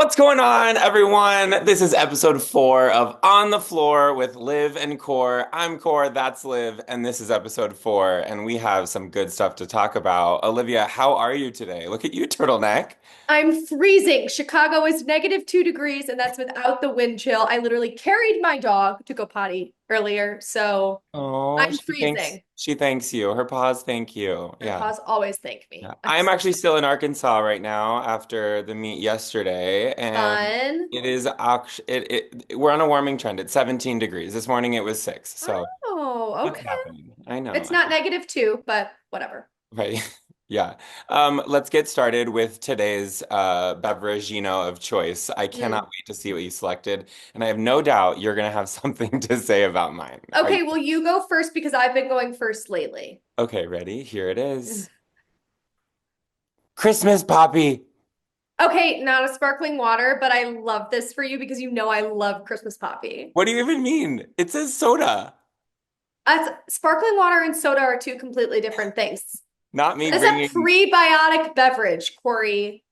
What's going on, everyone? This is episode 4 of On the Floor with Liv and Cor. I'm Cor, that's Liv, and this is episode 4, and we have some good stuff to talk about. Olivia, how are you today? Look at you, turtleneck. I'm freezing. Chicago is -2 degrees, and that's without the wind chill. I literally carried my dog to go potty earlier, so Oh, I'm freezing. she thanks you. Her paws thank you. My Yeah. paws always thank me. Yeah. I'm actually still in Arkansas right now after the meet yesterday, and Fun. it is actually we're on a warming trend. It's 17 degrees. This morning it was 6. So Oh, what's okay. happening? I know. It's not -2, but whatever. Right. Yeah. Let's get started with today's beveragino of choice. I cannot Mm. wait to see what you selected, and I have no doubt you're gonna have something to say about mine. Are you Okay, well, you go first because I've been going first lately. okay? Ready? Here it is. Christmas poppy. Okay, not a sparkling water, but I love this for you because you know I love Christmas poppy. What do you even mean? It says soda. Sparkling water and soda are two completely different things. Not me It's a bringing prebiotic beverage, Corey.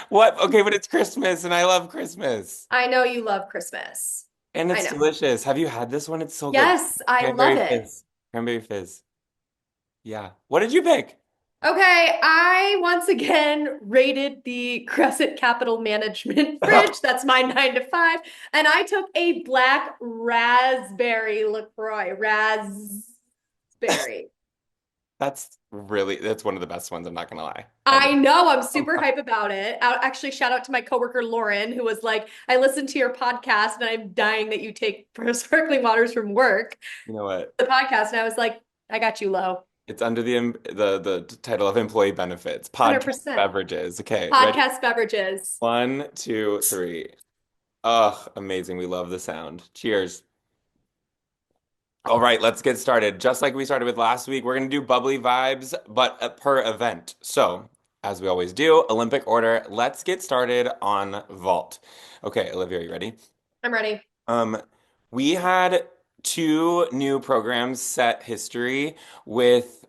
what? Okay, but it's Christmas and I love Christmas. I know you love Christmas. And I it's know. delicious. Have you had this one? It's so good. Yes, I love Cranberry it. fizz. Cranberry fizz. Yeah. What did you pick? Okay, I once again rated the Crescent Capital Management fridge. That's my 9 to 5. And I took a black raspberry LaCroix. Raspberry. That's one of the best ones, I'm not gonna lie. I know, I'm super hype about it. Actually, shout out to my coworker Lauren, who was like, I listened to your podcast and I'm dying that you take sparkling waters from work, You know what? the podcast. And I was like, I got you low. It's under the title of employee benefits, podcast 100%. beverages. Okay, ready? Podcast beverages. One, two, three. Ugh, amazing. We love the sound. Cheers. All right, let's get started. Just like we started with last week, we're going to do bubbly vibes, but per event. So, as we always do, Olympic order. Let's get started on vault. Okay, Olivia, are you ready? I'm ready. Um, we had two new programs set history with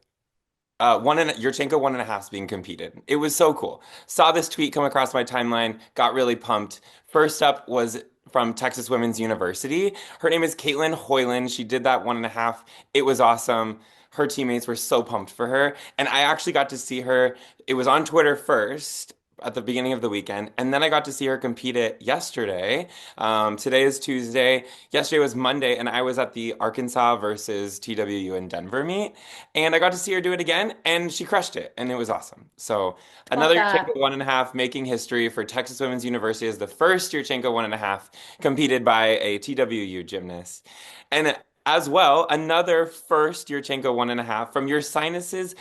one and Yurchenko 1.5s being competed. It was so cool. Saw this tweet come across my timeline, got really pumped. First up was from Texas Women's University. Her name is Caitlin Hoyland. She did that 1.5. It was awesome. Her teammates were so pumped for her. And I actually got to see her. It was on Twitter first at the beginning of the weekend. And then I got to see her compete it yesterday. Today is Tuesday. Yesterday was Monday, and I was at the Arkansas versus TWU in Denver meet. And I got to see her do it again, and she crushed it, and it was awesome. So Love another that. Yurchenko 1.5 making history for Texas Women's University as the first Yurchenko 1.5 competed by a TWU gymnast. And as well, another first Yurchenko 1.5 from your sinuses,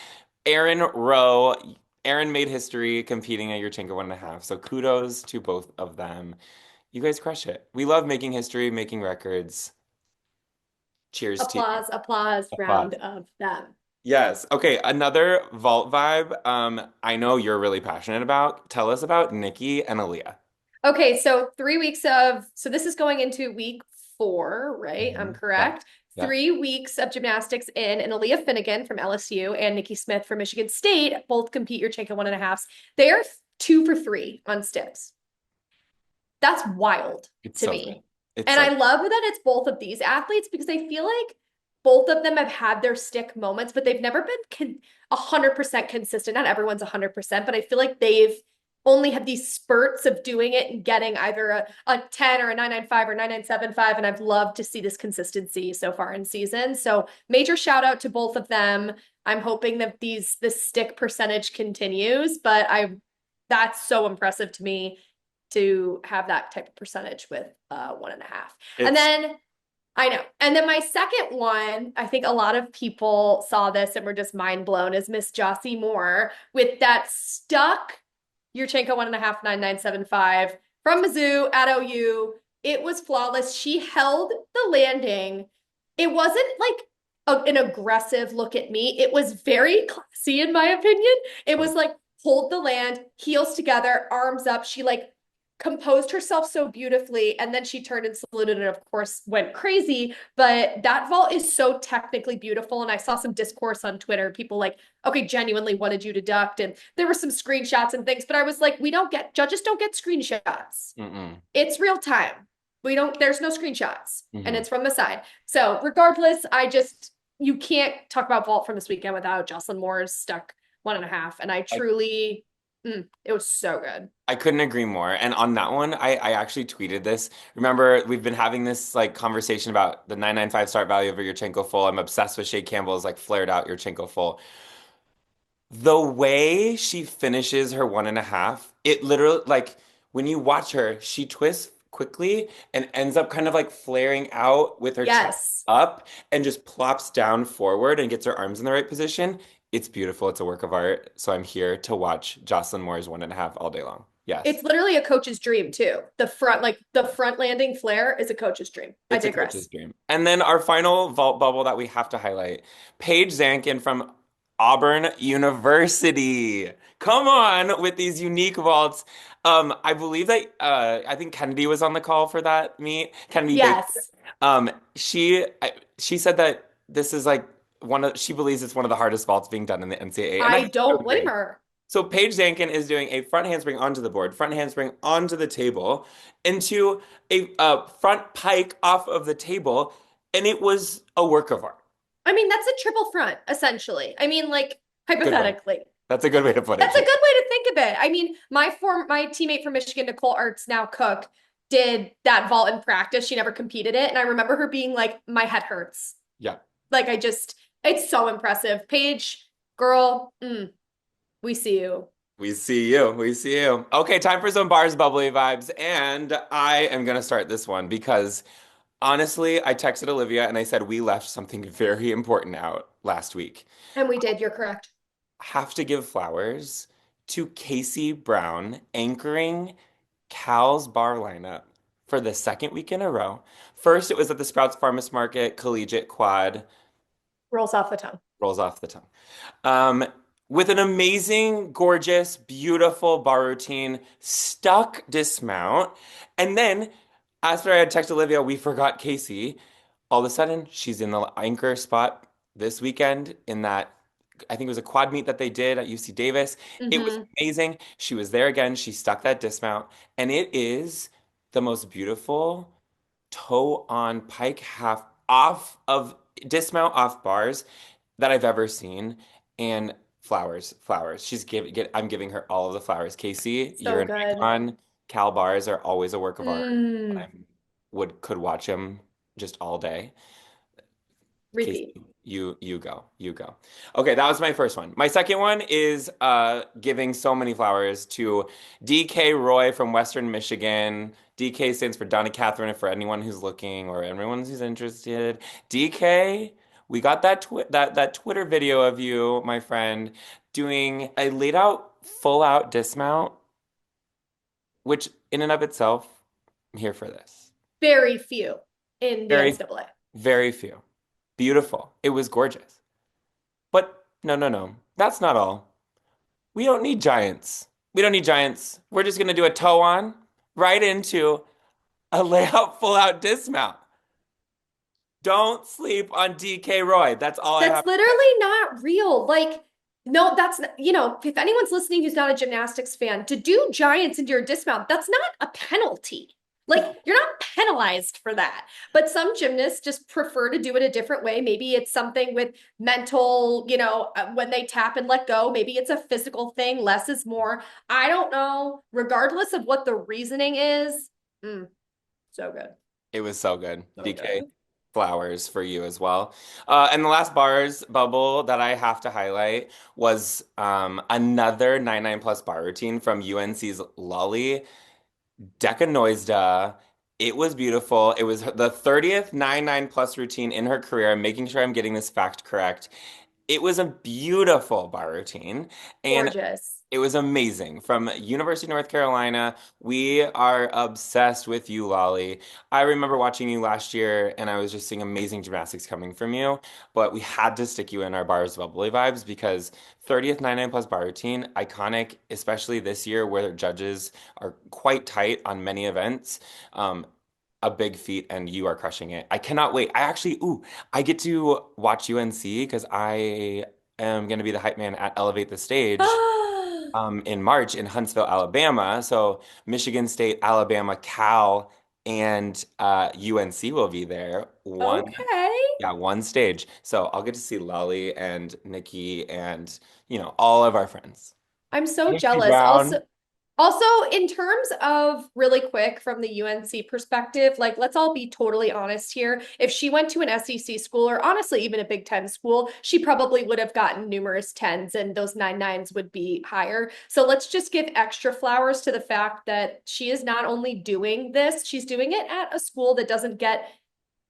Aaron Rowe. Aaron made history competing at Yurchenko 1.5. So kudos to both of them. You guys crush it. We love making history, making records. Cheers to you. Applause, applause, round Applause. of them. Yes. Okay. Another vault vibe. I know you're really passionate about. Tell us about Nikki and Aaliyah. Okay, so 3 weeks so this is going into week 4, right? I'm Yeah. correct. Yeah. 3 weeks of gymnastics in, and Aaliyah Finnegan from LSU and Nikki Smith from Michigan State both compete Yurchenko 1.5s. They are 2 for 3 on steps. That's wild It's to so good. me. It's And I so love that it's both of these athletes because I feel like both of them have had their stick moments, but they've never been 100% consistent. Not everyone's 100%, but I feel like they've only had these spurts of doing it and getting either a 10 or a 995 or 9975. And I've loved to see this consistency so far in season. So major shout out to both of them. I'm hoping that this stick percentage continues, but that's so impressive to me to have that type of percentage with 1.5. And it's then I know. And then my second one, I think a lot of people saw this and were just mind blown, is Miss Jossie Moore with that stuck Yurchenko 1.5 9975 from Mizzou at OU. It was flawless. She held the landing. It wasn't like an aggressive look at me. It was very classy, in my opinion. It was like hold the land, heels together, arms up. She like composed herself so beautifully, and then she turned and saluted and of course went crazy. But that vault is so technically beautiful, and I saw some discourse on Twitter, people like, okay, genuinely, what did you deduct? And there were some screenshots and things, but I was like, we don't get, judges don't get screenshots. Mm-mm. It's real time. We don't, there's no screenshots, and Hmm. it's from the side. So regardless, you can't talk about vault from this weekend without Jocelyn Moore's stuck 1.5. And I I truly, it was so good. I couldn't agree more. And on that one, I actually tweeted this. Remember, we've been having this like conversation about the 995 start value of your Yurchenko full. I'm obsessed with Shea Campbell's like flared out Yurchenko full. The way she finishes her 1.5, it literally like when you watch her, she twists quickly and ends up kind of like flaring out with her chest Yes. up and just plops down forward and gets her arms in the right position. It's beautiful. It's a work of art. So I'm here to watch Jocelyn Moore's 1.5 all day long. Yes. It's literally a coach's dream too. The front landing flare is a coach's dream. I It's a coach's digress. dream. And then our final vault bubble that we have to highlight, Paige Zankin from Auburn University. Come on with these unique vaults. I believe that I think Kennedy was on the call for that meet. Kennedy Baker. Yes. She said that this is like she believes it's one of the hardest vaults being done in the NCAA, and I I don't blame agree. her. So Paige Zankin is doing a front handspring onto the board, front handspring onto the table, into a front pike off of the table, and it was a work of art. I mean, that's a triple front, essentially. I mean, like, Good way. hypothetically. That's a good way to put it That's a too. good way to think of it. I mean, my teammate from Michigan, Nicole Arts, now Cook, did that vault in practice. She never competed it. And I remember her being like, my head hurts. Yeah, Like, it's so impressive. Paige, girl, we see you. we see you. We see you. Okay, time for some bars bubbly vibes, and I am gonna start this one because honestly, I texted Olivia and I said we left something very important out last week. And we did, you're correct. Have to give flowers to Casey Brown anchoring Cal's bar lineup for the second week in a row. First, it was at the Sprouts Farmers Market Collegiate Quad. Rolls off the tongue. Rolls off the tongue. Um, with an amazing, gorgeous, beautiful bar routine, stuck dismount. And then, after I had texted Olivia, we forgot Casey. All of a sudden, she's in the anchor spot this weekend in that, I think it was a quad meet that they did at UC Davis. It was Mm-hmm. amazing. She was there again. She stuck that dismount. And it is the most beautiful toe on pike half off of dismount off bars that I've ever seen. And flowers, flowers. I'm giving her all of the flowers. Casey, you're So an good. icon. Cal bars are always a work of art. Mm, I could watch them just all day. Casey, repeat. you go. You go. Okay, that was my first one. My second one is giving so many flowers to DK Roy from Western Michigan. DK stands for Donna Catherine, for anyone who's looking or anyone who's interested. DK, we got that Twitter video of you, my friend, doing a laid out full out dismount, which in and of itself, I'm here for this. Very few in the Very, NCAA. very few. Beautiful. It was gorgeous. But no, no, no. That's not all. We don't need giants. We don't need giants. We're just going to do a toe on right into a layout full out dismount. Don't sleep on DK Roy. That's all I That's have. literally not real. Like, no, if anyone's listening who's not a gymnastics fan, to do giants into your dismount, that's not a penalty. Like, you're not penalized for that. But some gymnasts just prefer to do it a different way. Maybe it's something with mental, when they tap and let go. Maybe it's a physical thing. Less is more. I don't know. Regardless of what the reasoning is, so good. It was so good. So DK, good. flowers for you as well. And the last bars bubble that I have to highlight was another 99 plus bar routine from UNC's Lolly Decanoisda. It was beautiful. It was the 30th 99 plus routine in her career. I'm making sure I'm getting this fact correct. It was a beautiful bar routine. And Gorgeous. It was amazing. From University of North Carolina, we are obsessed with you, Lolly. I remember watching you last year, and I was just seeing amazing gymnastics coming from you. But we had to stick you in our bars bubbly vibes because 30th 99 plus bar routine, iconic, especially this year where judges are quite tight on many events. A big feat, and you are crushing it. I cannot wait. I get to watch UNC because I am going to be the hype man at Elevate the Stage in March in Huntsville, Alabama. So Michigan State, Alabama, Cal, and UNC will be there. Okay. One stage. So I'll get to see Lolly and Nikki and all of our friends. I'm so Casey jealous. Brown. Also, in terms of really quick from the UNC perspective, like let's all be totally honest here. If she went to an SEC school or honestly even a Big Ten school, she probably would have gotten numerous tens and those 9 9s would be higher. So let's just give extra flowers to the fact that she is not only doing this, she's doing it at a school that doesn't get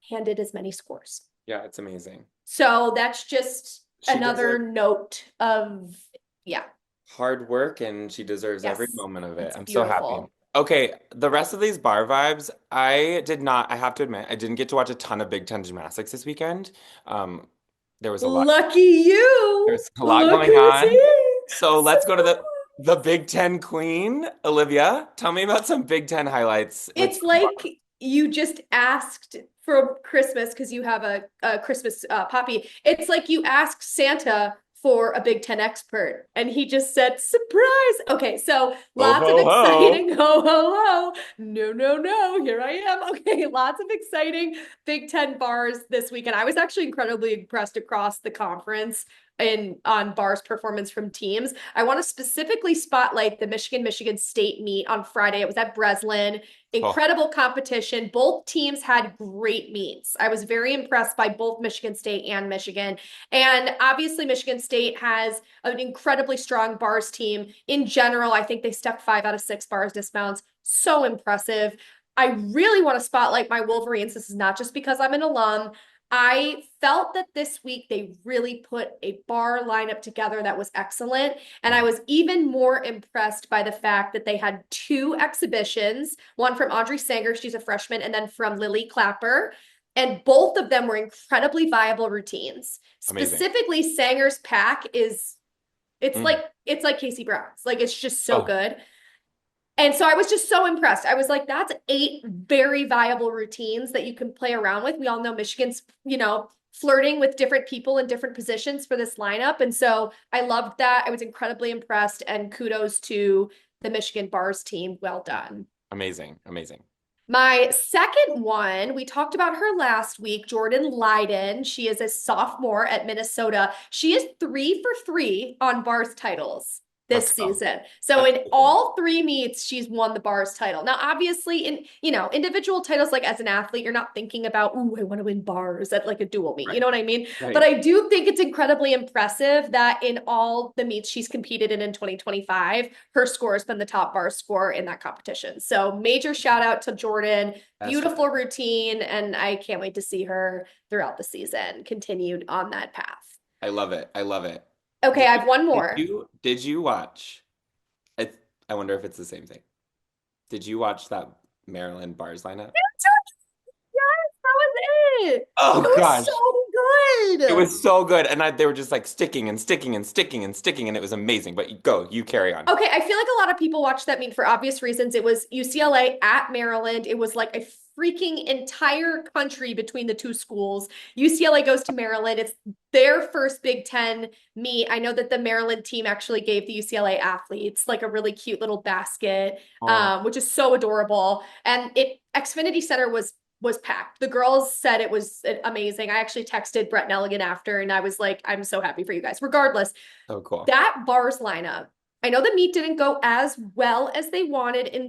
handed as many scores. Yeah, it's amazing. So that's just She another deserves note of, yeah, hard work and she deserves every yes, moment of it. it's I'm so happy. beautiful. Okay, the rest of these bar vibes, I have to admit, I didn't get to watch a ton of Big Ten gymnastics this weekend. Um, there was a lot, Lucky you. there's a lot Look going who's on. here. So let's go to the Big Ten queen, Olivia. Tell me about some Big Ten highlights. Let's It's like you just asked for Christmas because you have a Christmas poppy. It's like you asked Santa for a Big Ten expert and he just said, surprise. Okay, so ho lots ho of ho. exciting, ho, ho, ho. No, no, no, here I am. Okay, lots of exciting Big Ten bars this weekend. I was actually incredibly impressed across the conference in on bars performance from teams. I want to specifically spotlight the Michigan State meet on Friday. It was at Breslin. Oh, Incredible competition. Both teams had great meets. I was very impressed by both Michigan State and Michigan. And obviously, Michigan State has an incredibly strong bars team. In general, I think they stuck 5 out of 6 bars dismounts. So impressive. I really want to spotlight my Wolverines. This is not just because I'm an alum. I felt that this week they really put a bar lineup together that was excellent. And I was even more impressed by the fact that they had 2 exhibitions, one from Audrey Sanger, she's a freshman, and then from Lily Clapper. And both of them were incredibly viable routines. amazing. Specifically, Sanger's pack is Mm. it's like Casey Brown's. Like it's just so Oh, good. And so I was just so impressed. I was like, that's 8 very viable routines that you can play around with. We all know Michigan's, flirting with different people in different positions for this lineup. And so I loved that. I was incredibly impressed. And kudos to the Michigan Bars team. Well done. amazing, amazing. My second one, we talked about her last week, Jordan Lyden. She is a sophomore at Minnesota. She is 3 for 3 on bars titles Let's this go. season. So That's in all 3 meets, she's won the bars title. Now, obviously, in individual titles, like as an athlete, you're not thinking about, ooh, I want to win bars at like a dual meet. You right. know what I mean? But Right. I do think it's incredibly impressive that in all the meets she's competed in 2025, her score has been the top bar score in that competition. So major shout out to Jordan. That's right. Beautiful routine, and I can't wait to see her throughout the season continued on that path. I love it. I love it. Okay, Did I you have one did more. you watch? I I wonder if it's the same thing. Did you watch that Maryland bars lineup? Yes, that was it. It Oh was gosh. so It good. was so good. And they were just like sticking and sticking and sticking and sticking, and it was amazing. But you carry on. Okay, I feel like a lot of people watched that meet for obvious reasons. It was UCLA at Maryland. It was like a freaking entire country between the two schools. UCLA goes to Maryland. It's their first Big Ten meet. I know that the Maryland team actually gave the UCLA athletes like a really cute little basket, Oh, which is so adorable. And Xfinity Center was packed. The girls said it was amazing. I actually texted Brett Nelligan after, and I was like, I'm so happy for you guys. Regardless, so cool. that bars lineup, I know the meet didn't go as well as they wanted in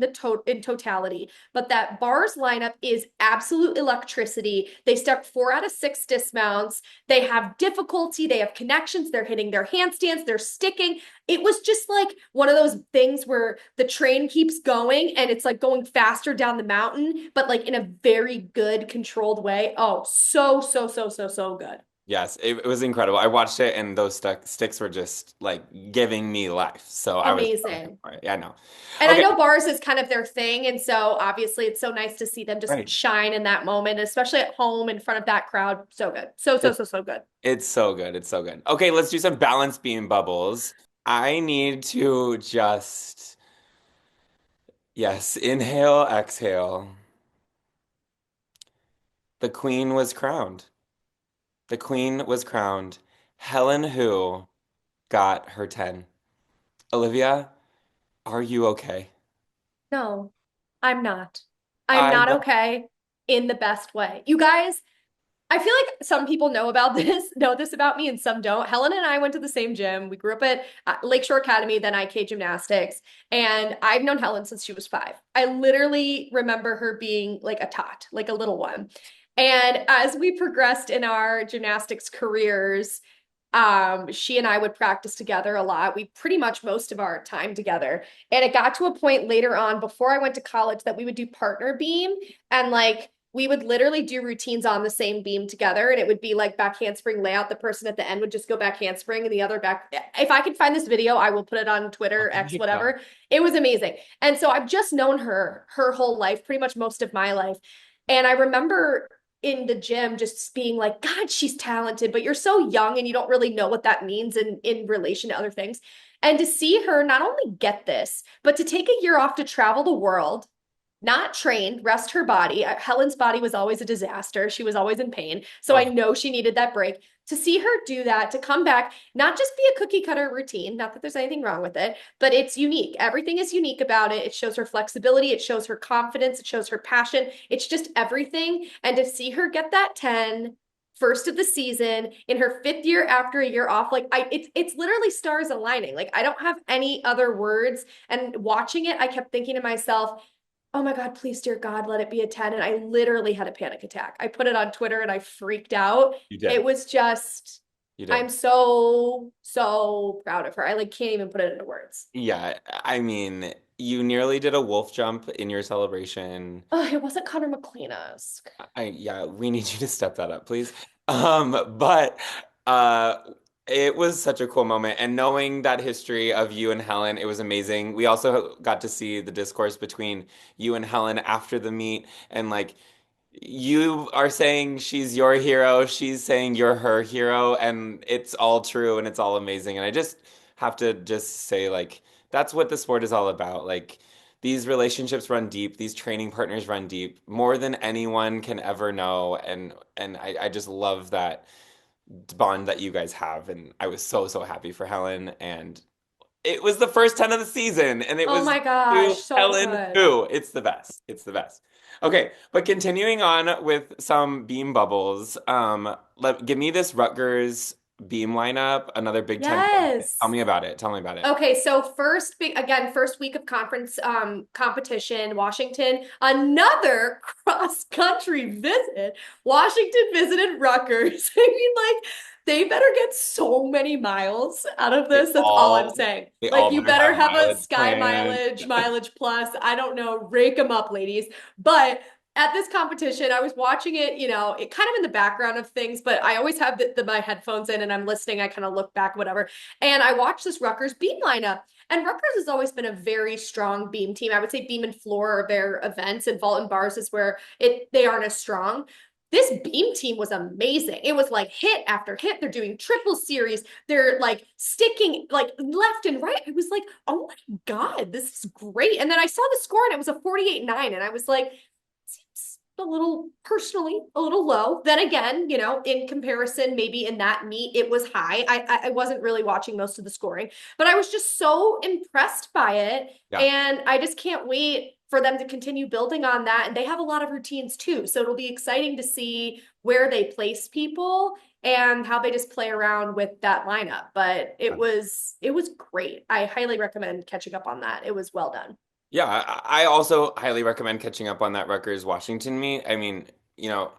totality, but that bars lineup is absolute electricity. They stuck 4 out of 6 dismounts. They have difficulty, they have connections, they're hitting their handstands, they're sticking. It was just like one of those things where the train keeps going and it's like going faster down the mountain, but like in a very good controlled way. Oh, so, so, so, so, so good. Yes, it was incredible. I watched it and those sticks were just like giving me life. So I was here Amazing. for it. Yeah, I know. And I Okay, know bars is kind of their thing. And so obviously it's so nice to see them just right. shine in that moment, especially at home in front of that crowd. So good. So, so, It's so, so good. it's so good. It's so good. Okay, let's do some balance beam bubbles. I need to just, yes, inhale, exhale. The queen was crowned. The queen was crowned. Helen who got her 10. Olivia, are you okay? No, I'm not. I'm I not know. okay in the best way. You guys, I feel like some people know about this, know this about me, and some don't. Helen and I went to the same gym. We grew up at Lakeshore Academy, then IK Gymnastics, and I've known Helen since she was 5. I literally remember her being like a tot, like a little one. And as we progressed in our gymnastics careers, she and I would practice together a lot. We pretty much most of our time together. And it got to a point later on before I went to college that we would do partner beam and like we would literally do routines on the same beam together and it would be like back handspring layout. The person at the end would just go back handspring and the other back. If I can find this video, I will put it on Twitter, Oh X, my God. whatever. It was amazing. And so I've just known her whole life, pretty much most of my life. And I remember in the gym just being like, God, she's talented, but you're so young and you don't really know what that means in relation to other things. And to see her not only get this, but to take a year off to travel the world, not trained, rest her body. Helen's body was always a disaster. She was always in pain. So I Oh, know she needed that break. To see her do that, to come back, not just be a cookie cutter routine, not that there's anything wrong with it, but it's unique. Everything is unique about it. It shows her flexibility, it shows her confidence, it shows her passion. It's just everything. And to see her get that 10 first of the season in her 5th year after a year off, like it's literally stars aligning. Like I don't have any other words. And watching it, I kept thinking to myself, oh my God, please, dear God, let it be a 10. And I literally had a panic attack. I put it on Twitter and I freaked out. you It did. was just, You I'm did. so, so proud of her. I like can't even put it into words. Yeah, I mean, you nearly did a wolf jump in your celebration. Oh, it wasn't Connor McLean-esque. Yeah, we need you to step that up, please. But uh it was such a cool moment and knowing that history of you and Helen, it was amazing. We also got to see the discourse between you and Helen after the meet and like you are saying she's your hero, she's saying you're her hero, and it's all true and it's all amazing. And I just have to just say, like, that's what the sport is all about. Like, these relationships run deep, these training partners run deep, more than anyone can ever know. And I just love that bond that you guys have. And I was so, so happy for Helen. And it was the first 10 of the season, and it Oh was my gosh, to so Helen good. Who. It's the best. It's the best. Okay, but continuing on with some beam bubbles, give me this Rutgers beam lineup, another Big Ten tournament. Tell Yes. me about it. Tell me about it. Okay, so again, first week of conference competition, Washington, another cross country visit. Washington visited Rutgers. I mean, like they better get so many miles out of They this. That's all I'm all saying. they Like all you better better have have a mileage sky planned. mileage, mileage plus. I don't know, rake them up, ladies. But at this competition, I was watching it, it kind of in the background of things, but I always have my headphones in and I'm listening. I kind of look back, whatever. And I watched this Rutgers beam lineup. And Rutgers has always been a very strong beam team. I would say beam and floor are their events, and vault and bars is where they aren't as strong. This beam team was amazing. It was like hit after hit. They're doing triple series. They're like sticking like left and right. I was like, oh my God, this is great. And then I saw the score and it was a 48-9. And I was like, seems a little personally a little low. Then again, in comparison, maybe in that meet it was high. I wasn't really watching most of the scoring, but I was just so impressed by it, Yeah. and I just can't wait for them to continue building on that. And they have a lot of routines too, so it'll be exciting to see where they place people and how they just play around with that lineup. But it was great. I highly recommend catching up on that. It was well done. Yeah, I also highly recommend catching up on that Rutgers Washington meet. I mean, you know,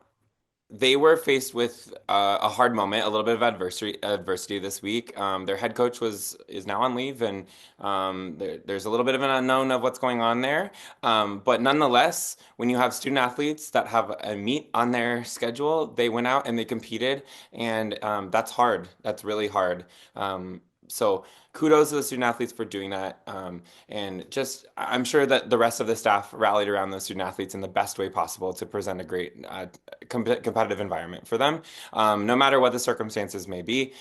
they were faced with a hard moment, a little bit of adversity this week. Their head coach is now on leave, and there's a little bit of an unknown of what's going on there. But nonetheless, when you have student athletes that have a meet on their schedule, they went out and they competed, and that's hard. That's really hard. So kudos to the student athletes for doing that. And just, I'm sure that the rest of the staff rallied around those student athletes in the best way possible to present a great competitive environment for them. No matter what the circumstances may be,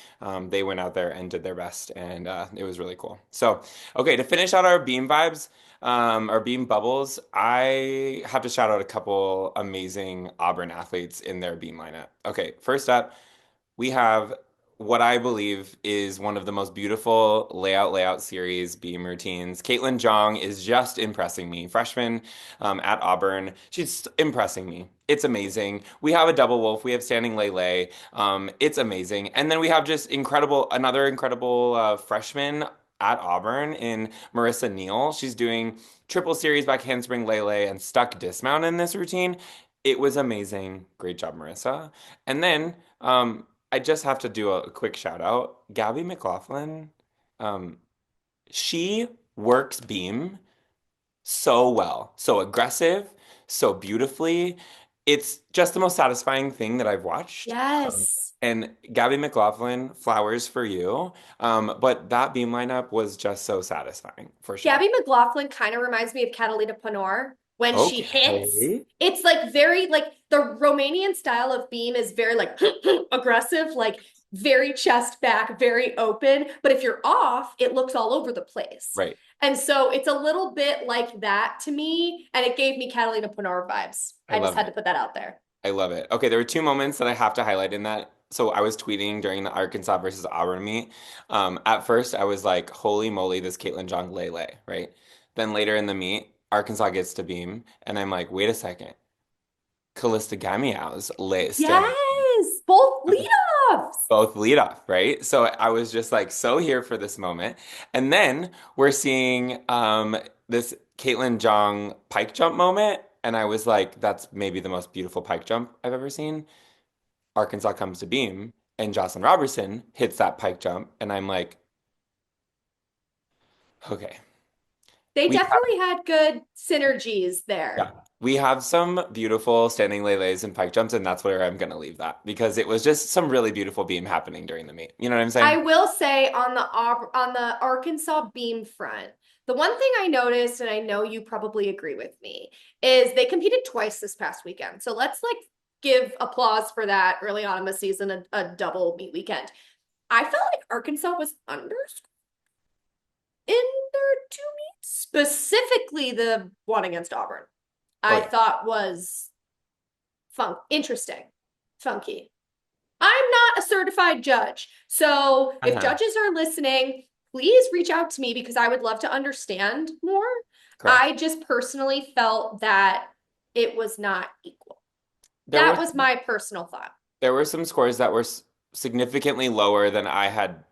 they went out there and did their best, and it was really cool. So, okay, to finish out our beam vibes, our beam bubbles, I have to shout out a couple amazing Auburn athletes in their beam lineup. Okay, first up, we have what I believe is one of the most beautiful layout series beam routines. Caitlin Jong is just impressing me. Freshman at Auburn, she's impressing me. It's amazing. We have a double wolf. We have standing Lele. It's amazing. And then we have just another incredible freshman at Auburn in Marissa Neal. She's doing triple series back handspring Lele and stuck dismount in this routine. It was amazing. Great job, Marissa. And then I just have to do a quick shout out. Gabby McLaughlin, um, she works beam so well, so aggressive, so beautifully. It's just the most satisfying thing that I've watched. Yes. And Gabby McLaughlin, flowers for you. But that beam lineup was just so satisfying for sure. Gabby McLaughlin kind of reminds me of Catalina Panor when she hits. Okay. It's like very like the Romanian style of beam is very like aggressive, like very chest back, very open. But if you're off, it looks all over the place. Right. And so it's a little bit like that to me. And it gave me Catalina Panor vibes. I I just love had to it. put that out there. I love it. Okay, there were two moments that I have to highlight in that. So I was tweeting during the Arkansas versus Auburn meet. At first, I was like, "Holy moly, this Caitlin Jong Lele," right? Then later in the meet, Arkansas gets to beam, and I'm like, "Wait a second, Callista Gamiow's lay standing Yes, both leadoffs. both lead off, right?" So I was just like so here for this moment, and then we're seeing this Caitlin Jong pike jump moment, and I was like, "That's maybe the most beautiful pike jump I've ever seen." Arkansas comes to beam and Jocelyn Robertson hits that pike jump. And I'm like, okay, They we have, definitely had good synergies yeah, there. we have some beautiful standing leles and pike jumps. And that's where I'm going to leave that because it was just some really beautiful beam happening during the meet. You know what I'm I saying? will say on the Arkansas beam front, the one thing I noticed, and I know you probably agree with me, is they competed twice this past weekend. So let's like give applause for that early on in the season, a double meet weekend. I felt like Arkansas was under in their two meets, specifically the one against Auburn. Oh, I yeah. thought was interesting, funky. I'm not a certified judge. So if Uh-huh. judges are listening, please reach out to me because I would love to understand more. Correct. I just personally felt that it was not equal. There That were was my personal thought. there were some scores that were significantly lower than I had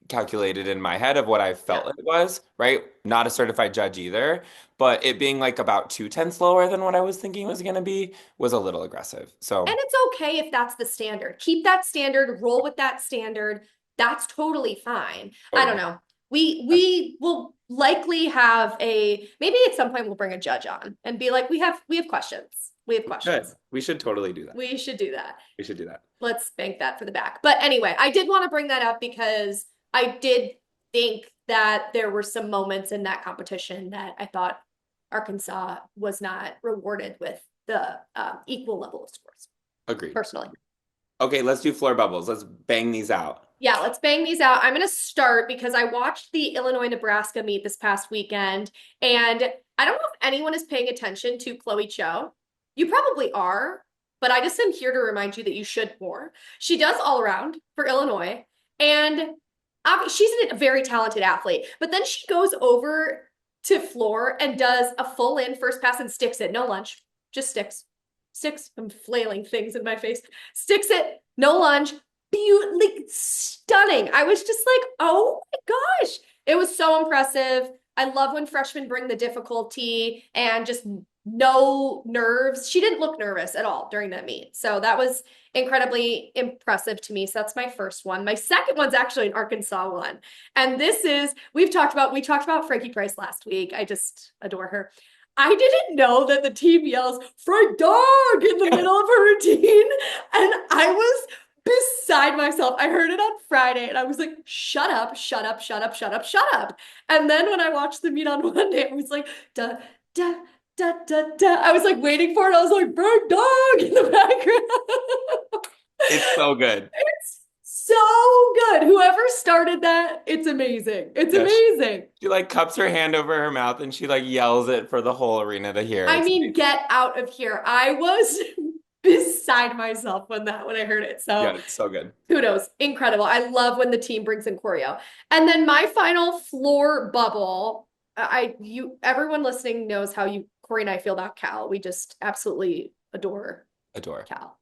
calculated in my head of what I Yeah. felt it was, right? Not a certified judge either, but it being like about 2/10 lower than what I was thinking it was going to be was a little aggressive. And So, it's okay if that's the standard. Keep that standard, roll with that standard. That's totally fine. I don't totally. know. We will likely have a maybe at some point we'll bring a judge on and be like, we have questions. We have Good. questions. We should totally do that. We should do that. We should do that. Let's bank that for the back. But anyway, I did want to bring that up because I did think that there were some moments in that competition that I thought Arkansas was not rewarded with the equal level of scores, Agreed. personally. Okay, let's do floor bubbles. Let's bang these out. Yeah, let's bang these out. I'm going to start because I watched the Illinois-Nebraska meet this past weekend, and I don't know if anyone is paying attention to Chloe Cho. You probably are, but I just am here to remind you that you should more. She does all around for Illinois, and she's a very talented athlete, but then she goes over to floor and does a full in first pass and sticks it. No lunge, just sticks. Sticks. I'm flailing things in my face. Sticks it, no lunge, like stunning. I was just like, oh my gosh. It was so impressive. I love when freshmen bring the difficulty and just no nerves. She didn't look nervous at all during that meet. So that was incredibly impressive to me. So that's my first one. My second one's actually an Arkansas one. And this is, we talked about Frankie Price last week. I just adore her. I didn't know that the team yells Frank Dog in the middle of a routine. And I was beside myself. I heard it on Friday and I was like, shut up, shut up, shut up, shut up, shut up. And then when I watched the meet on Monday, I was like, da, da, da, da, da. I was like waiting for it. I was like, Bird Dog in the background. It's so good. It's so good. Whoever started that, it's amazing. It's Yeah, amazing. she like cups her hand over her mouth and she like yells it for the whole arena to hear. I It's mean, amazing. get out of here. I was beside myself when I heard it. Yeah, So it's so good. kudos. Incredible. I love when the team brings in choreo. And then my final floor bubble. Everyone listening knows how Cory and I feel about Cal. We just absolutely adore Adore. Cal.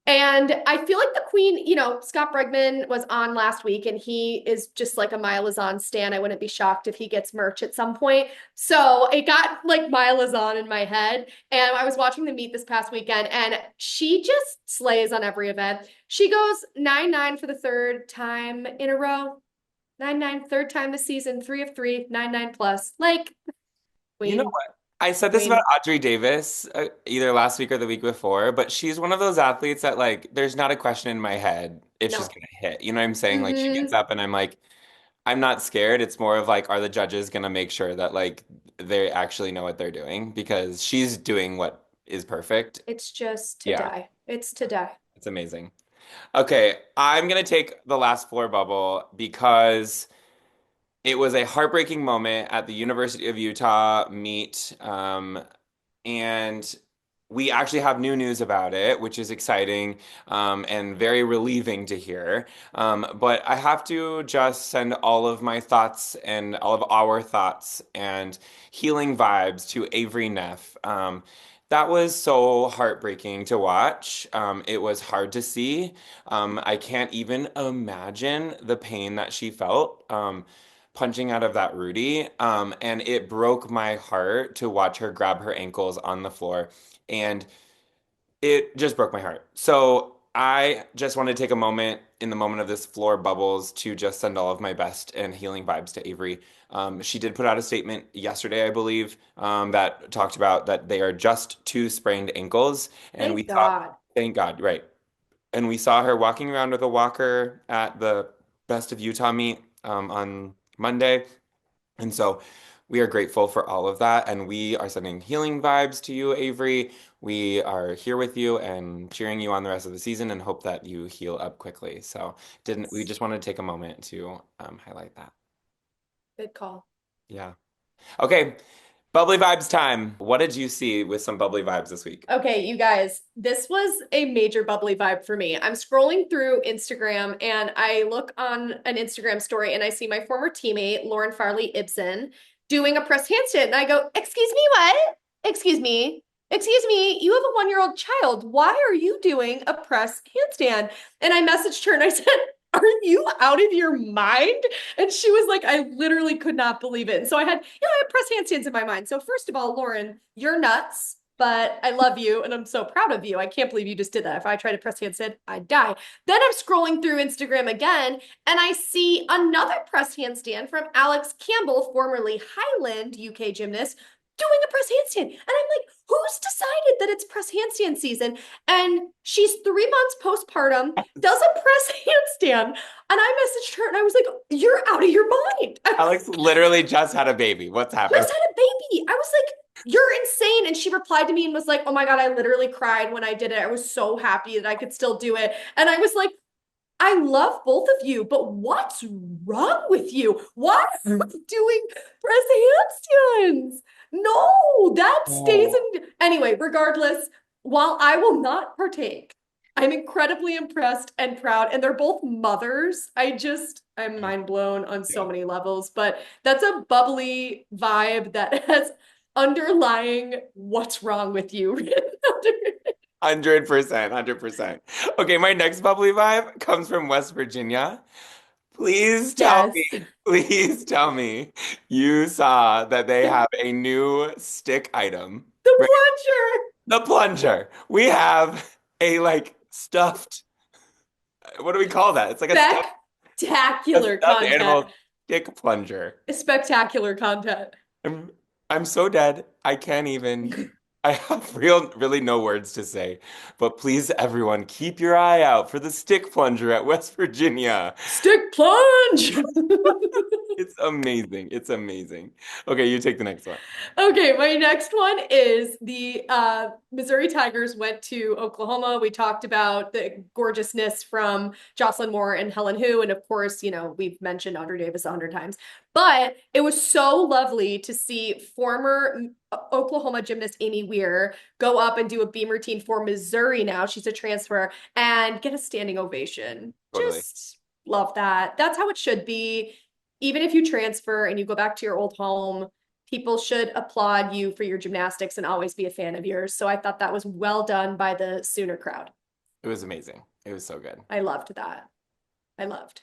And I feel like the queen, Scott Bregman was on last week and he is just like a Mile is on stan. I wouldn't be shocked if he gets merch at some point. So it got like Mile is on in my head. And I was watching the meet this past weekend and she just slays on every event. She goes 9-9 for the third time in a row. 9-9, third time this season, 3 of 3, 9-9 plus. Like, You know queen, what? I said this about queen. Audrey Davis either last week or the week before, but she's one of those athletes that like there's not a question in my head if she's No. gonna hit. You know what I'm saying? Like she gets Mm-hmm. up and I'm like, I'm not scared. It's more of like, are the judges gonna make sure that like they actually know what they're doing? Because she's doing what is perfect. It's just to Yeah, die. It's to die. it's amazing. Okay, I'm gonna take the last floor bubble because it was a heartbreaking moment at the University of Utah meet. And we actually have new news about it, which is exciting and very relieving to hear. But I have to just send all of my thoughts and all of our thoughts and healing vibes to Avery Neff. That was so heartbreaking to watch. It was hard to see. I can't even imagine the pain that she felt. Punching out of that Rudy. And it broke my heart to watch her grab her ankles on the floor. And it just broke my heart. So I just want to take a moment in the moment of this floor bubbles to just send all of my best and healing vibes to Avery. She did put out a statement yesterday, I believe, that talked about that they are just two sprained ankles. And we Thank thought, God. thank God, right. And we saw her walking around with a walker at the Best of Utah meet on Monday. And so we are grateful for all of that. And we are sending healing vibes to you, Avery. We are here with you and cheering you on the rest of the season and hope that you heal up quickly. So didn't we Yes. just wanted to take a moment to highlight that. Good call. Yeah. Okay. Bubbly vibes time. What did you see with some bubbly vibes this week? Okay, you guys, this was a major bubbly vibe for me. I'm scrolling through Instagram and I look on an Instagram story and I see my former teammate, Lauren Farley Ibsen, doing a press handstand. And I go, excuse me, what? Excuse me. Excuse me, you have a 1-year-old child. Why are you doing a press handstand? And I messaged her and I said, are you out of your mind? And she was like, I literally could not believe it. And so I had press handstands in my mind. So first of all, Lauren, you're nuts, but I love you and I'm so proud of you. I can't believe you just did that. If I tried to press handstand, I'd die. Then I'm scrolling through Instagram again and I see another press handstand from Alex Campbell, formerly Highland UK gymnast, doing a press handstand. And I'm like, who's decided that it's press handstand season? And she's 3 months postpartum, does a press handstand. And I messaged her and I was like, you're out of your mind. I Alex literally just had a baby. What's happening? just had a baby. I was like, you're insane. And she replied to me and was like, oh my God, I literally cried when I did it. I was so happy that I could still do it. And I was like, I love both of you, but what's wrong with you? Why are you doing press handstands? No, that stays Oh, in. Anyway, regardless, while I will not partake, I'm incredibly impressed and proud. And they're both mothers. I'm mind blown on so yeah. many levels, but that's a bubbly vibe that has underlying what's wrong with you written under it. 100%, 100%. Okay, my next bubbly vibe comes from West Virginia. Yes. Please tell me you saw that they have a new stick item. The Right. plunger. The plunger. We have a like stuffed, what do we call that? It's like a Spectacular stuffed content. animal stick plunger. Spectacular content. I'm I'm so dead. I can't even. I have really no words to say. But please, everyone, keep your eye out for the stick plunger at West Virginia. Stick plunge. It's amazing. It's amazing. Okay, you take the next one. Okay, my next one is the Missouri Tigers went to Oklahoma. We talked about the gorgeousness from Jocelyn Moore and Helen Hu. And of course, we've mentioned Andre Davis 100 times. But it was so lovely to see former Oklahoma gymnast Amy Weir go up and do a beam routine for Missouri now. She's a transfer and get a standing ovation. Totally. Just love that. That's how it should be. Even if you transfer and you go back to your old home, people should applaud you for your gymnastics and always be a fan of yours. So I thought that was well done by the Sooner crowd. It was amazing. It was so good. I loved that. I loved.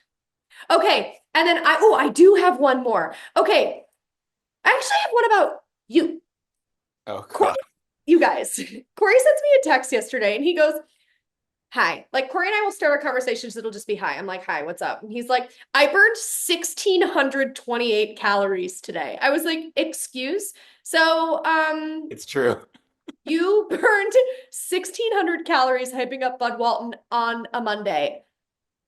Okay, and then I do have one more. Okay, I actually have one about you. Oh Cor- God. you guys. Corey sends me a text yesterday and he goes, hi. Like Corey and I will start our conversations. It'll just be hi. I'm like, hi, what's up? And he's like, I burned 1,628 calories today. I was like, excuse? So, It's true. you burned 1,600 calories hyping up Bud Walton on a Monday.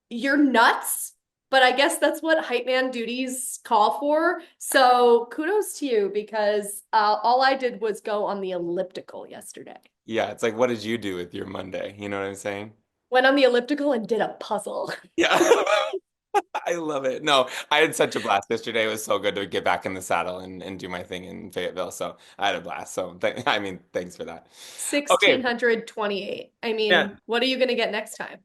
You're nuts, but I guess that's what hype man duties call for. So kudos to you because all I did was go on the elliptical yesterday. Yeah, it's like, what did you do with your Monday? You know what I'm saying? Went on the elliptical and did a puzzle. Yeah. I love it. No, I had such a blast yesterday. It was so good to get back in the saddle and do my thing in Fayetteville. So I had a blast. So I mean, thanks for that. Okay. 1,628. I Yeah. mean, what are you going to get next time?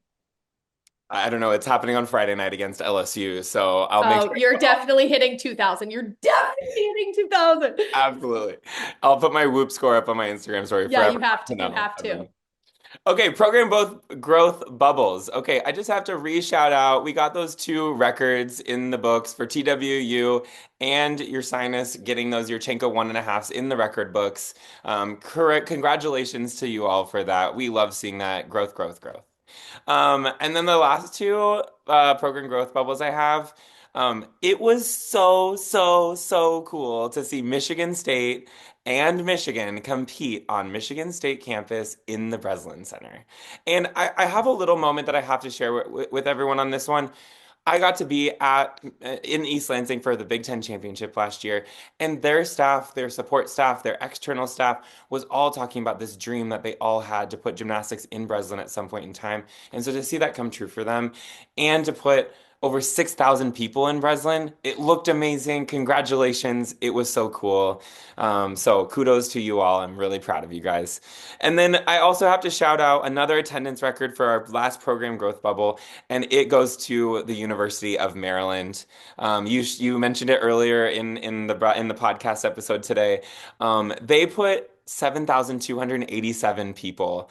I don't know. It's happening on Friday night against LSU. So I'll make Oh, sure. you're definitely hitting 2,000. You're definitely hitting 2,000. Absolutely. I'll put my whoop score up on my Instagram story for Yeah, you everyone have to to. You know. have to. Okay, program both growth bubbles. Okay, I just have to re-shout out. We got those two records in the books for TWU and your sinus getting those Yurchenko 1.5s in the record books. Correct. Congratulations to you all for that. We love seeing that growth, growth, growth. And then the last two program growth bubbles I have. It was so, so, so cool to see Michigan State and Michigan compete on Michigan State campus in the Breslin Center. And I have a little moment that I have to share with everyone on this one. I got to be at in East Lansing for the Big Ten championship last year, and their staff, their support staff, their external staff was all talking about this dream that they all had to put gymnastics in Breslin at some point in time. And so to see that come true for them, and to put over 6,000 people in Breslin, it looked amazing. Congratulations. It was so cool. So kudos to you all. I'm really proud of you guys. And then I also have to shout out another attendance record for our last program growth bubble, and it goes to the University of Maryland. You mentioned it earlier in the podcast episode today. They put 7,287 people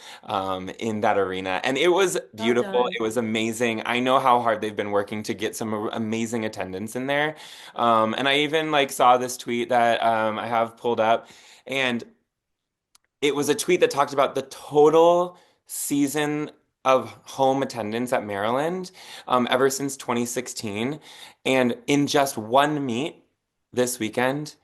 in that arena. And it was Well beautiful. done. It was amazing. I know how hard they've been working to get some amazing attendance in there. And I even like saw this tweet that I have pulled up. And it was a tweet that talked about the total season of home attendance at Maryland ever since 2016. And in just one meet this weekend,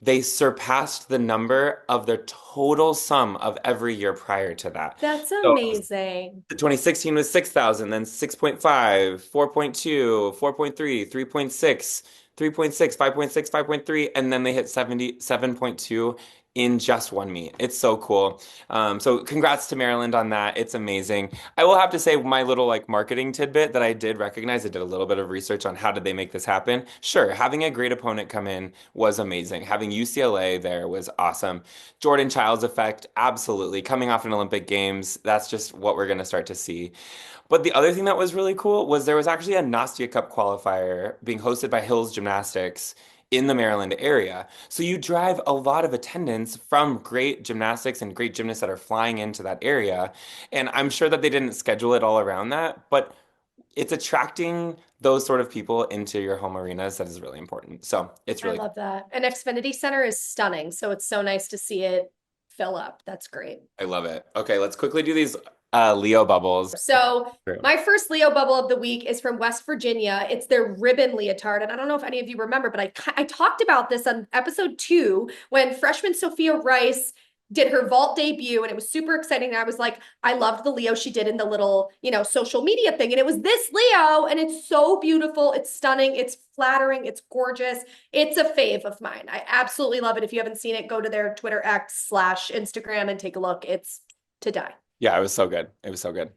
they surpassed the number of their total sum of every year prior to that. That's So amazing. 2016 was 6,000, then 6.5, 4.2, 4.3, 3.6, 3.6, 5.6, 5.3, and then they hit 77.2 in just one meet. It's so cool. So congrats to Maryland on that. It's amazing. I will have to say my little like marketing tidbit that I did recognize. I did a little bit of research on how did they make this happen. Sure, having a great opponent come in was amazing. Having UCLA there was awesome. Jordan Childs effect, absolutely. Coming off an Olympic Games, that's just what we're going to start to see. But the other thing that was really cool was there was actually a Nastia Cup qualifier being hosted by Hills Gymnastics in the Maryland area. So you drive a lot of attendance from great gymnastics and great gymnasts that are flying into that area. And I'm sure that they didn't schedule it all around that, but it's attracting those sort of people into your home arenas that is really important. So it's I really love that. And Xfinity Center is stunning. So it's so nice to see it fill up. That's great. I love it. Okay, let's quickly do these Leo bubbles. So True. my first Leo bubble of the week is from West Virginia. It's their ribbon leotard. And I don't know if any of you remember, but I talked about this on episode 2 when freshman Sophia Rice did her vault debut, and it was super exciting. And I was like, I loved the Leo she did in the little, social media thing. And it was this Leo, and it's so beautiful. It's stunning. It's flattering. It's gorgeous. It's a fave of mine. I absolutely love it. If you haven't seen it, go to their Twitter X/Instagram and take a look. It's to die. Yeah, it was so good. It was so good.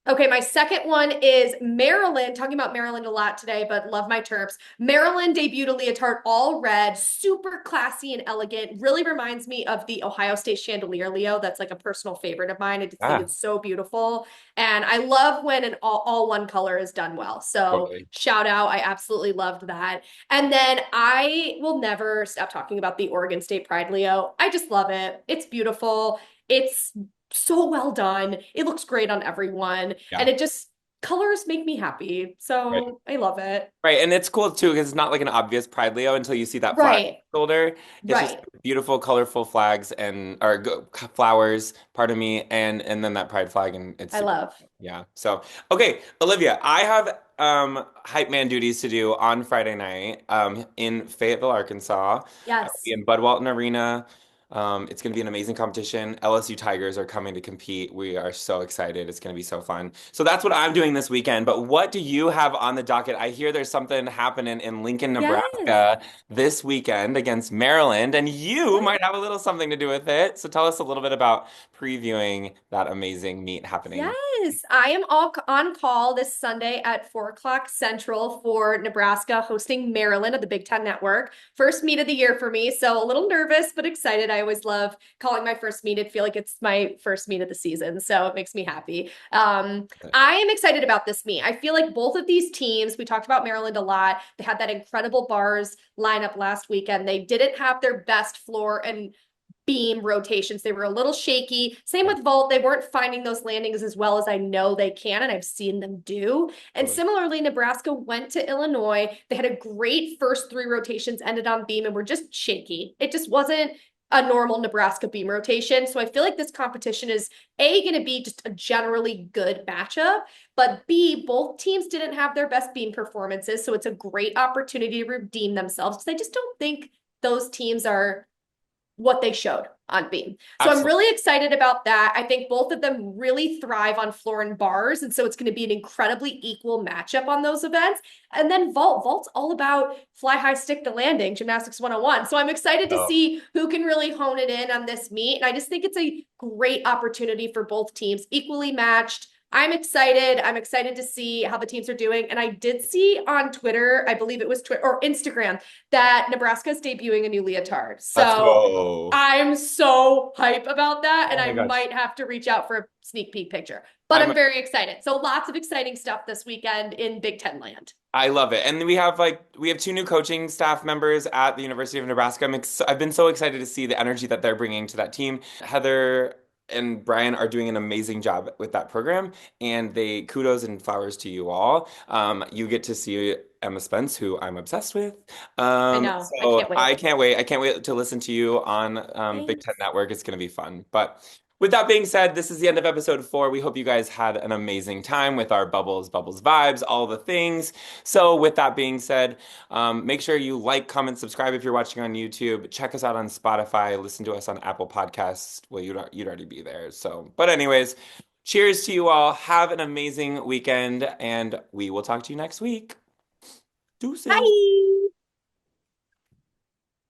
Okay, my second one is Maryland. Talking about Maryland a lot today, but love my Terps. Maryland debuted a leotard all red, super classy and elegant. Really reminds me of the Ohio State chandelier Leo. That's like a personal favorite of mine. I just think Ah, it's so beautiful. And I love when an all one color is done well. So totally. shout out. I absolutely loved that. And then I will never stop talking about the Oregon State Pride Leo. I just love it. It's beautiful. It's so well done. It looks great on everyone. Yeah. And it just colors make me happy. Right. So I love it. Right, and it's cool too because it's not like an obvious Pride Leo until you see that flag on Right. the shoulder. It's just Right. beautiful, colorful flags and or flowers, pardon me, and then that Pride flag, and it's I super. love. Yeah. So, okay, Olivia, I have hype man duties to do on Friday night in Fayetteville, Arkansas. I will be Yes. in Bud Walton Arena. It's going to be an amazing competition. LSU Tigers are coming to compete. We are so excited. It's going to be so fun. So that's what I'm doing this weekend. But what do you have on the docket? I hear there's something happening in Lincoln, Yes. Nebraska this weekend against Maryland, and you Yes. might have a little something to do with it. So tell us a little bit about previewing that amazing meet happening. Yes, I am all on call this Sunday at 4 o'clock Central for Nebraska hosting Maryland at the Big Ten Network. First meet of the year for me, so a little nervous but excited. I always love calling my first meet. I feel like it's my first meet of the season, so it makes me happy. I am excited about this meet. I feel like both of these teams, we talked about Maryland a lot. They had that incredible bars lineup last weekend. They didn't have their best floor and beam rotations. They were a little shaky. Same Yeah, with vault. They weren't finding those landings as well as I know they can, and I've seen them do. And totally. similarly, Nebraska went to Illinois. They had a great first 3 rotations, ended on beam, and were just shaky. It just wasn't a normal Nebraska beam rotation. So I feel like this competition is A, going to be just a generally good matchup, but B, both teams didn't have their best beam performances. So it's a great opportunity to redeem themselves because I just don't think those teams are what they showed on beam. So I'm Absolutely. really excited about that. I think both of them really thrive on floor and bars. And so it's going to be an incredibly equal matchup on those events. And then vault. Vault's all about fly high, stick the landing, gymnastics 101. So I'm excited to So, see who can really hone it in on this meet. And I just think it's a great opportunity for both teams, equally matched. I'm excited. I'm excited to see how the teams are doing. And I did see on Twitter, I believe it was Twitter or Instagram, that Nebraska is debuting a new leotard. let's So go. I'm so hype about that, and Oh I my gosh. might have to reach out for a sneak peek picture. But I'm I'm very excited. So lots of exciting stuff this weekend in Big Ten land. I love it. And we have two new coaching staff members at the University of Nebraska. I've been so excited to see the energy that they're bringing to that team. Heather and Brian are doing an amazing job with that program, and they kudos and flowers to you all. You get to see Emma Spence, who I'm obsessed with. I know. I So can't wait. I can't wait. I can't wait to listen to you on Big Ten Thanks. Network. It's going to be fun. But with that being said, this is the end of episode 4. We hope you guys had an amazing time with our bubbles vibes, all the things. So, with that being said, make sure you like, comment, subscribe if you're watching on YouTube. Check us out on Spotify. Listen to us on Apple Podcasts. Well, you'd already be there. So, but anyways, cheers to you all. Have an amazing weekend, and we will talk to you next week. Deuces. Bye.